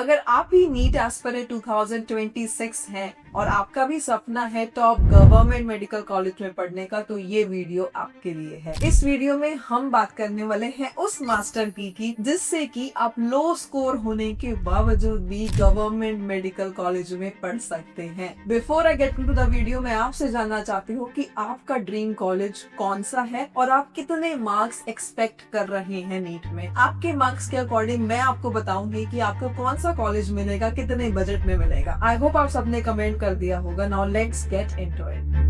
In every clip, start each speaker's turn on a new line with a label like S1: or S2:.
S1: अगर आप भी नीट एस्पिरेंट 2026 हैं और आपका भी सपना है टॉप गवर्नमेंट मेडिकल कॉलेज में पढ़ने का, तो ये वीडियो आपके लिए है। इस वीडियो में हम बात करने वाले हैं उस मास्टर की जिससे कि आप लो स्कोर होने के बावजूद भी गवर्नमेंट मेडिकल कॉलेज में पढ़ सकते हैं। Before I get into the video, मैं आपसे जानना चाहती हूँ कि आपका ड्रीम कॉलेज कौन सा है और आप कितने मार्क्स एक्सपेक्ट कर रहे हैं नीट में। आपके मार्क्स के अकॉर्डिंग मैं आपको बताऊंगी कि आपको कौन सा कॉलेज मिलेगा, कितने बजट में मिलेगा। आई होप आप सबने कमेंट कर दिया होगा। Now let's get into it.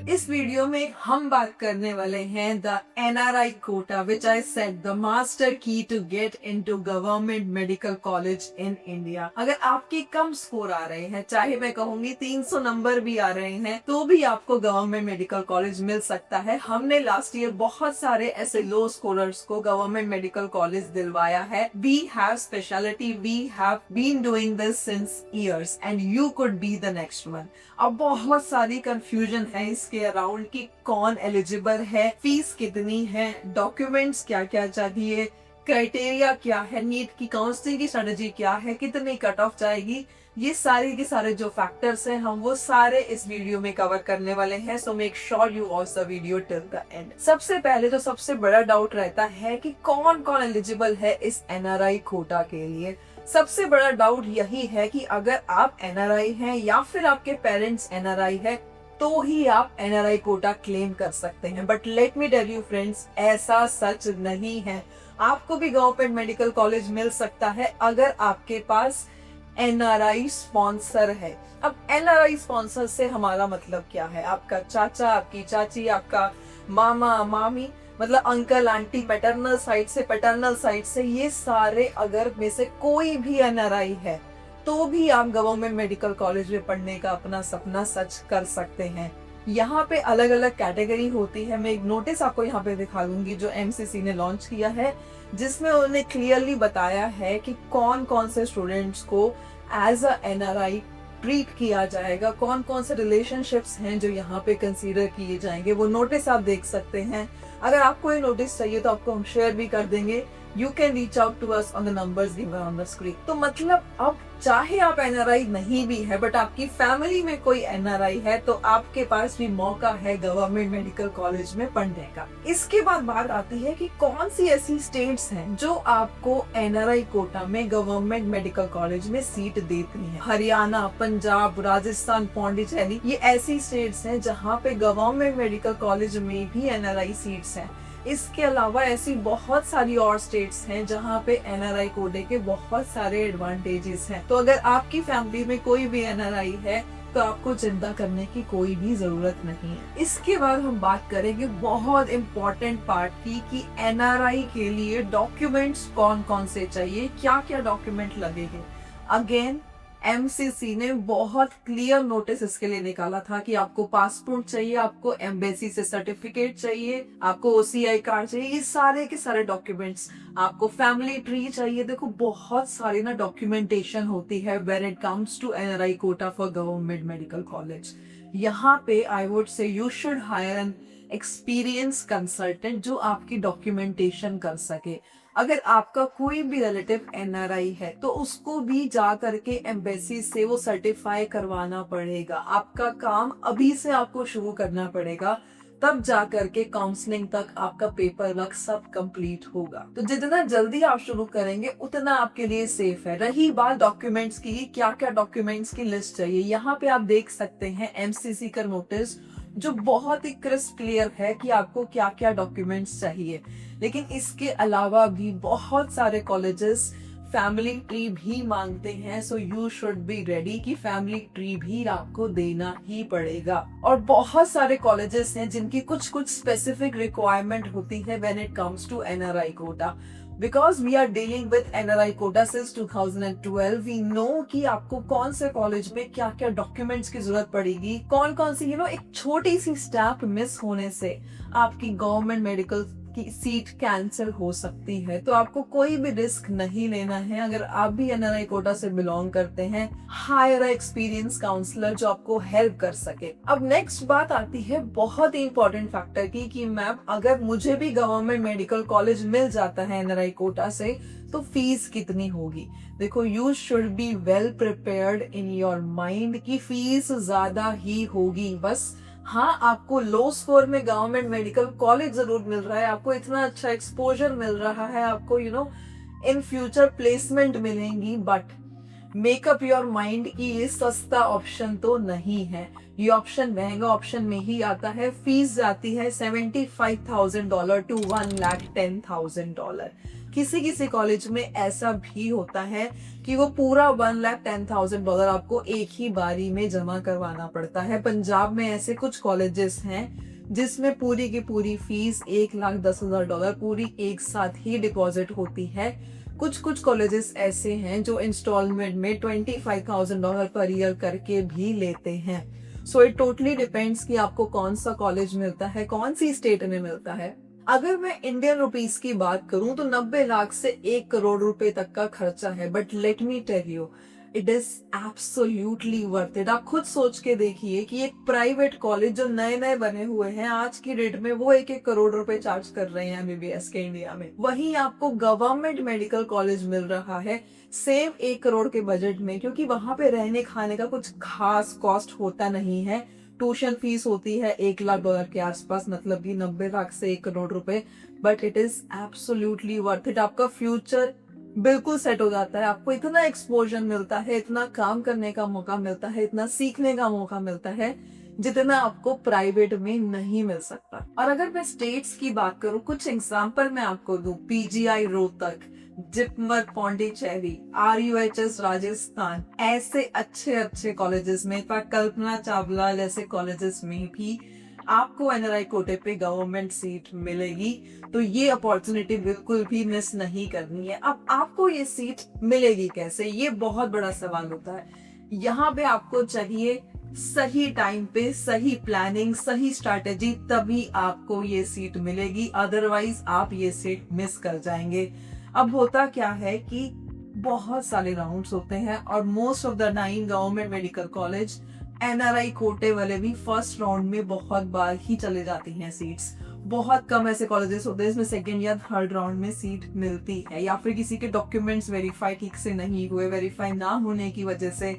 S1: इस वीडियो में हम बात करने वाले हैं the NRI quota, which I said the master key to get into government medical college in India. अगर आपके कम स्कोर आ रहे हैं, चाहे मैं कहूंगी 300 नंबर भी आ रहे हैं, तो भी आपको गवर्नमेंट मेडिकल कॉलेज मिल सकता है। हमने लास्ट ईयर बहुत सारे ऐसे लो स्कोरर्स को गवर्नमेंट मेडिकल कॉलेज दिलवाया है। We have speciality, we have been doing this since years and you could be the next one. अब बहुत सारी कंफ्यूजन है इसके अराउंड कि कौन एलिजिबल है, फीस कितनी है, डॉक्यूमेंट्स क्या क्या चाहिए, क्राइटेरिया क्या है, नीट की काउंसलिंग की स्ट्रेटेजी क्या है, कितनी कट ऑफ जाएगी। ये सारे के सारे जो फैक्टर्स हैं, हम वो सारे इस वीडियो में कवर करने वाले हैं। So make sure you watch the video till the end. सबसे पहले तो सबसे बड़ा डाउट रहता है कि कौन कौन एलिजिबल है इस NRI कोटा के लिए। सबसे बड़ा डाउट यही है कि अगर आप NRI हैं या फिर आपके पेरेंट्स NRI है तो ही आप NRI कोटा क्लेम कर सकते हैं। But let me tell you friends, ऐसा सच नहीं है। आपको भी गवर्नमेंट मेडिकल कॉलेज मिल सकता है अगर आपके पास NRI स्पॉन्सर है। अब NRI स्पॉन्सर से हमारा मतलब क्या है? आपका चाचा, आपकी चाची, आपका मामा मामी, मतलब अंकल आंटी, पैटर्नल साइड से, पैटर्नल साइड से, ये सारे अगर में से कोई भी NRI है तो भी आप गवर्नमेंट मेडिकल कॉलेज में पढ़ने का अपना सपना सच कर सकते हैं। यहाँ पे अलग अलग कैटेगरी होती है। मैं एक नोटिस आपको यहाँ पे दिखा दूंगी जो MCC ने लॉन्च किया है, जिसमें उन्होंने क्लियरली बताया है कि कौन कौन से स्टूडेंट्स को एज अ NRI ट्रीट किया जाएगा, कौन कौन से रिलेशनशिप्स हैं जो यहाँ पे कंसीडर किए जाएंगे। वो नोटिस आप देख सकते हैं। अगर आपको ये नोटिस चाहिए तो आपको हम शेयर भी कर देंगे। You can reach out to us on the numbers given on the screen। तो मतलब अब चाहे आप NRI नहीं भी है बट आपकी फैमिली में कोई NRI है तो आपके पास भी मौका है गवर्नमेंट मेडिकल कॉलेज में पढ़ने का। इसके बाद बात आती है कि कौन सी ऐसी स्टेट्स हैं जो आपको NRI कोटा में गवर्नमेंट मेडिकल कॉलेज में सीट देती हैं। हरियाणा, पंजाब, राजस्थान, पौंडीचेरी, ये ऐसी स्टेट्स हैं जहाँ पे गवर्नमेंट मेडिकल कॉलेज में भी NRI सीट्स हैं। इसके अलावा ऐसी बहुत सारी और स्टेट्स हैं जहाँ पे NRI कोटे के बहुत सारे एडवांटेजेस हैं। तो अगर आपकी फैमिली में कोई भी NRI है तो आपको चिंता करने की कोई भी जरूरत नहीं है। इसके बाद हम बात करेंगे बहुत इम्पोर्टेंट पार्ट की कि NRI के लिए डॉक्यूमेंट्स कौन कौन से चाहिए, क्या क्या डॉक्यूमेंट लगेंगे। अगेन MCC ने बहुत क्लियर नोटिस इसके लिए निकाला था कि आपको पासपोर्ट चाहिए, आपको एम्बेसी से सर्टिफिकेट चाहिए, आपको OCI कार्ड चाहिए, ये सारे के सारे डॉक्यूमेंट्स, आपको फैमिली ट्री चाहिए। देखो बहुत सारी ना डॉक्यूमेंटेशन होती है when it comes to NRI quota for government medical college. यहाँ पे I would say you should hire an experience consultant जो आपकी डॉक्यूमेंटेशन कर सके। अगर आपका कोई भी रिलेटिव NRI है तो उसको भी जा करके एम्बेसी से वो सर्टिफाई करवाना पड़ेगा। आपका काम अभी से आपको शुरू करना पड़ेगा, तब जा करके काउंसलिंग तक आपका पेपर वर्क सब कंप्लीट होगा। तो जितना जल्दी आप शुरू करेंगे उतना आपके लिए सेफ है। रही बात डॉक्यूमेंट्स की, क्या क्या डॉक्यूमेंट्स की लिस्ट चाहिए, यहाँ पे आप देख सकते हैं MCC का नोटिस जो बहुत ही क्रिस्प क्लियर है कि आपको क्या क्या डॉक्यूमेंट्स चाहिए। लेकिन इसके अलावा भी बहुत सारे कॉलेजेस फैमिली ट्री भी मांगते हैं। So you should be ready कि फैमिली ट्री भी आपको देना ही पड़ेगा। और बहुत सारे कॉलेजेस हैं जिनकी कुछ कुछ स्पेसिफिक रिक्वायरमेंट होती है when it comes to NRI quota. Because we are dealing with NRI quota since 2012, we know कि आपको कौन से कॉलेज में क्या क्या डॉक्यूमेंट्स की जरूरत पड़ेगी, कौन कौन सी एक छोटी सी स्टेप मिस होने से आपकी गवर्नमेंट मेडिकल आपकी सीट कैंसिल हो सकती है, तो आपको कोई भी रिस्क नहीं लेना है। अगर आप भी एनआरआई कोटा से बिलोंग करते हैं, हायर एक्सपीरियंस काउंसलर जो आपको हेल्प कर सके। अब नेक्स्ट बात आती है बहुत ही इंपॉर्टेंट फैक्टर की कि मैम अगर मुझे भी गवर्नमेंट मेडिकल कॉलेज मिल जाता है एनआरआई कोटा से, तो फीस कितनी होगी। देखो, you should be well prepared in your mind कि फीस ज्यादा ही होगी। बस हाँ, आपको लो स्कोर में गवर्नमेंट मेडिकल कॉलेज जरूर मिल रहा है, आपको इतना अच्छा एक्सपोजर मिल रहा है, आपको इन फ्यूचर प्लेसमेंट मिलेंगी, बट मेकअप योर माइंड कि ये सस्ता ऑप्शन तो नहीं है। ये ऑप्शन महंगा ऑप्शन में ही आता है। फीस जाती है $75,000 to $1,10,000। किसी किसी कॉलेज में ऐसा भी होता है कि वो पूरा $1,10,000 आपको एक ही बारी में जमा करवाना पड़ता है। पंजाब में ऐसे कुछ कॉलेजेस हैं जिसमें पूरी की पूरी फीस $1,10,000 पूरी एक साथ ही डिपॉजिट होती है। कुछ कुछ कॉलेजेस ऐसे हैं जो इंस्टॉलमेंट में $25,000 पर ईयर करके भी लेते हैं। सो इट टोटली डिपेंड्स कि आपको कौन सा कॉलेज मिलता है, कौन सी स्टेट में मिलता है। अगर मैं इंडियन रुपीस की बात करूं तो 90 लाख से 1 करोड़ रुपए तक का खर्चा है, but let me tell you it is absolutely worth it. आप खुद सोच के देखिए कि एक प्राइवेट कॉलेज जो नए नए बने हुए हैं आज की डेट में, वो 1-1 करोड़ रुपए चार्ज कर रहे हैं एमबीबीएस के इंडिया में। वहीं आपको गवर्नमेंट मेडिकल कॉलेज मिल रहा है सेम 1 करोड़ के बजट में, क्योंकि वहां पे रहने खाने का कुछ खास कॉस्ट होता नहीं है। ट्यूशन फीस होती है $1,00,000 के आसपास, मतलब कि 90 लाख से 1 करोड़ रुपए, but it is absolutely worth it. आपका फ्यूचर बिल्कुल सेट हो जाता है, आपको इतना एक्सपोजर मिलता है, इतना काम करने का मौका मिलता है, इतना सीखने का मौका मिलता है जितना आपको प्राइवेट में नहीं मिल सकता। और अगर मैं स्टेट्स की बात करूं, कुछ एग्जांपल मैं आपको दूं, पीजीआई रोहतक, जिपमर पौंडीचेरी, आरयूएचएस राजस्थान, ऐसे अच्छे अच्छे कॉलेजेस में, कल्पना चावला जैसे कॉलेजेस में भी आपको एनआरआई कोटे पे गवर्नमेंट सीट मिलेगी। तो ये अपॉर्चुनिटी बिल्कुल भी मिस नहीं करनी है। अब आपको ये सीट मिलेगी कैसे, ये बहुत बड़ा सवाल होता है। यहाँ पे आपको चाहिए सही टाइम पे सही प्लानिंग, सही स्ट्रैटेजी, तभी आपको ये सीट मिलेगी, अदरवाइज आप ये सीट मिस कर जाएंगे। अब होता क्या है कि बहुत सारे राउंड्स होते हैं और most of the time government medical college NRI कोटे वाले भी फर्स्ट राउंड में बहुत बार ही चले जाती हैं सीट्स। बहुत कम ऐसे कॉलेजेस होते हैं जिसमें सेकेंड या थर्ड राउंड में सीट मिलती है, या फिर किसी के डॉक्यूमेंट्स वेरीफाई ठीक से नहीं हुए, वेरीफाई ना होने की वजह से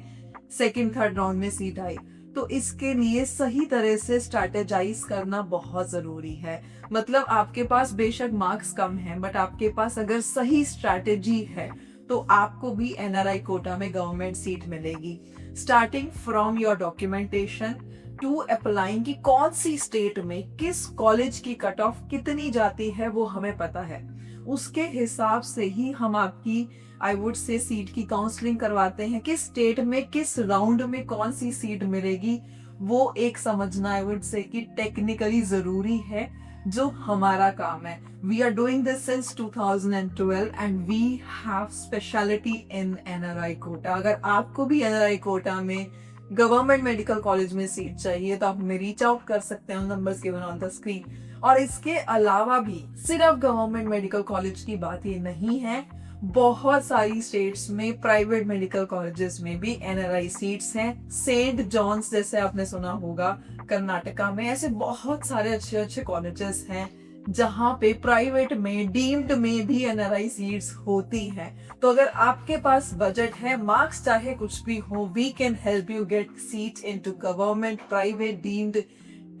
S1: सेकेंड थर्ड राउंड में सीट आई। तो इसके लिए सही तरह से स्ट्रैटेजाइज करना बहुत जरूरी है। मतलब आपके पास बेशक मार्क्स कम हैं, बट आपके पास अगर सही स्ट्रैटेजी है तो आपको भी एनआरआई कोटा में गवर्नमेंट सीट मिलेगी। Starting from your documentation to applying की कौन सी स्टेट में किस कॉलेज की कट ऑफ कितनी जाती है वो हमें पता है। उसके हिसाब से ही हम आपकी आई वुड से सीट की काउंसलिंग करवाते हैं। किस स्टेट में किस राउंड में कौन सी सीट मिलेगी वो एक समझना आई वुड से कि टेक्निकली जरूरी है, जो हमारा काम है। We are doing this since 2012 and we have speciality in NRI quota. अगर आपको भी एनआरआई कोटा में गवर्नमेंट मेडिकल कॉलेज में सीट चाहिए तो आप हमें रीच आउट कर सकते हैं, numbers given on the screen. और इसके अलावा भी सिर्फ गवर्नमेंट मेडिकल कॉलेज की बात ये नहीं है, बहुत सारी स्टेट्स में प्राइवेट मेडिकल कॉलेजेस में भी एनआरआई सीट्स हैं। सेंट जॉन्स जैसे आपने सुना होगा कर्नाटका में, ऐसे बहुत सारे अच्छे अच्छे कॉलेजेस हैं जहां पे प्राइवेट में डीम्ड में भी एनआरआई सीट्स होती हैं। तो अगर आपके पास बजट है, मार्क्स चाहे कुछ भी हो, we can help you get seat into government, private, deemed,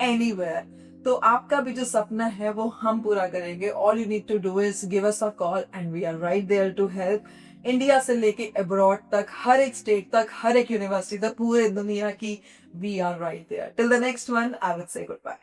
S1: anywhere. तो आपका भी जो सपना है वो हम पूरा करेंगे। All you need to do is give us a call and we are right there to help. India से लेके अब्रॉड तक, हर एक स्टेट तक, हर एक यूनिवर्सिटी तक, पूरे दुनिया की, we are right there. Till the next one, I would say good bye.